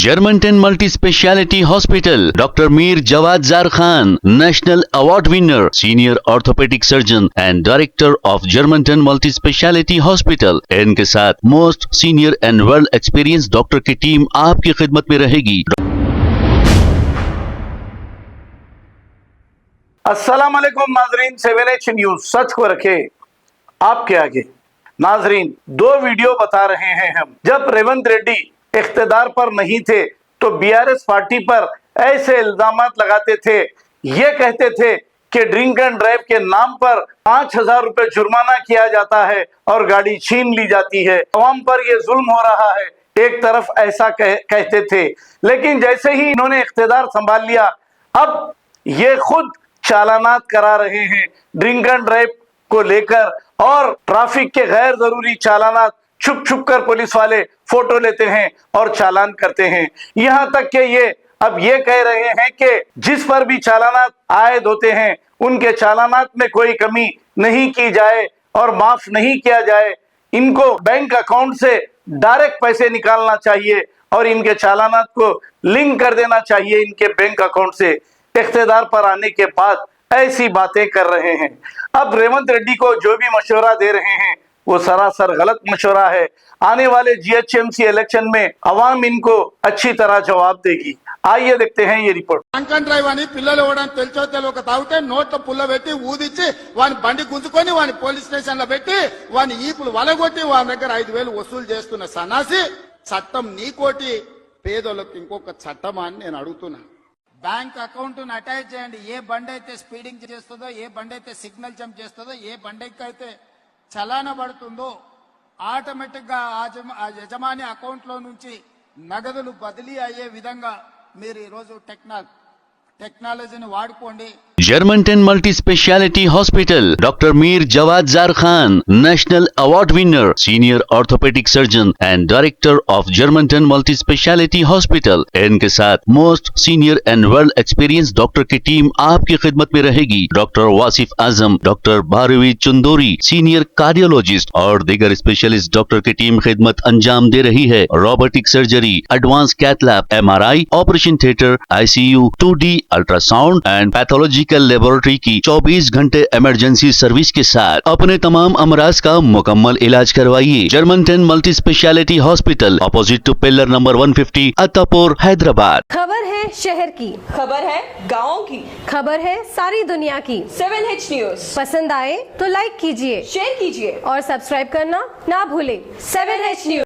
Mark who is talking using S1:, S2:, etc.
S1: Germanton multi speciality hospital, doctor Mir Jawad jar Khan, national award winner, senior orthopaedic surgeon and director of Germanten multi speciality hospital. इनके साथ most senior and well experience doctor की team आपकी खिदमत में रहेगी।
S2: अस्सलाम वालेकुम नाजरीन, 7H न्यूज सच को रखे आपके आगे। नाजरीन, दो वीडियो बता रहे हैं हम। जब रेवंत रेड्डी इख्तिदार पर नहीं थे तो बीआरएस पार्टी पर ऐसे इल्जामात लगाते थे, ये कहते थे कि ड्रिंक एंड ड्राइव के नाम पर 5,000 रुपए जुर्माना किया जाता है और गाड़ी छीन ली जाती है, अवाम पर यह जुल्म हो रहा है। एक तरफ ऐसा कहते थे, लेकिन जैसे ही इन्होंने इख्तिदार संभाल लिया, अब ये खुद चालानात करा रहे हैं ड्रिंक एंड ड्राइव को लेकर, और ट्रैफिक के गैर जरूरी चालानात छुप छुप कर पुलिस वाले फोटो लेते हैं और चालान करते हैं। यहां तक कि ये अब ये कह रहे हैं कि जिस पर भी चालानात आयद होते हैं उनके चालानात में कोई कमी नहीं की जाए और माफ नहीं किया जाए। इनको बैंक अकाउंट से डायरेक्ट पैसे निकालना चाहिए और इनके चालानात को लिंक कर देना चाहिए इनके बैंक अकाउंट से। इख्तिदार पर आने के बाद ऐसी बातें कर रहे हैं। अब रेवंत रेड्डी को जो भी मशवरा दे रहे हैं वो सरासर गलत मशवरा है। आने वाले जीएचएमसी इलेक्शन में अवाम इनको अच्छी तरह जवाब देगी। आइए देखते हैं ये रिपोर्ट।
S3: డ్రంక్ అండ్ డ్రైవ్ అని పిల్లలు ఇవ్వడం తెలిచో తెలియక తాగితే నోట్లో పుల్ల పెట్టి ఊదిచ్చి వాని బండి గుంజుకొని వాని పోలీస్ స్టేషన్ లో పెట్టి వాని ఈపులు వలగొట్టి వాని దగ్గర 5,000 వసూలు చేస్తున్న సన్నాసి, చట్టం నీకోటి పేదోళ్ళకి ఇంకొక చట్టమా అని నేను అడుగుతున్నా। బ్యాంక్ అకౌంట్ ను అటాచ్ చేయండి। ఏ బండి అయితే స్పీడింగ్ చేస్తుందో, ఏ బండి అయితే సిగ్నల్ జంప్ చేస్తుందో, ఏ బండికి అయితే చలానా పడుతుందో ఆటోమేటిక్ గా ఆ యజమాని అకౌంట్ లో నుంచి నగదులు బదిలీ అయ్యే విధంగా మీరు ఈ రోజు టెక్నాలజీని వాడుకోండి।
S1: Germanten multi speciality hospital, doctor Mir Jawad jar Khan, national award winner, senior orthopaedic surgeon and director of Germanten multi speciality hospital. इनके साथ most senior and well experience doctor की टीम आपकी खिदमत में रहेगी। Doctor Wasif Azam, doctor Bharvi Chandori, senior cardiologist और दीगर स्पेशलिस्ट डॉक्टर की टीम खिदमत अंजाम दे रही है। Robotic surgery, advance cath lab, MRI, operation theatre, ICU, 2D ultrasound and pathological laboratory की 24 घंटे इमरजेंसी सर्विस के साथ अपने तमाम अमराज का मुकम्मल इलाज करवाइए। Germanten multi speciality hospital, opposite to pillar number 150, Attapur, Hyderabad.
S4: खबर है शहर की,
S5: खबर है गाँव की,
S4: खबर है सारी दुनिया की।
S5: 7H न्यूज
S4: पसंद आए तो लाइक कीजिए,
S5: शेयर कीजिए
S4: और सब्सक्राइब करना ना भूले।
S5: 7H news.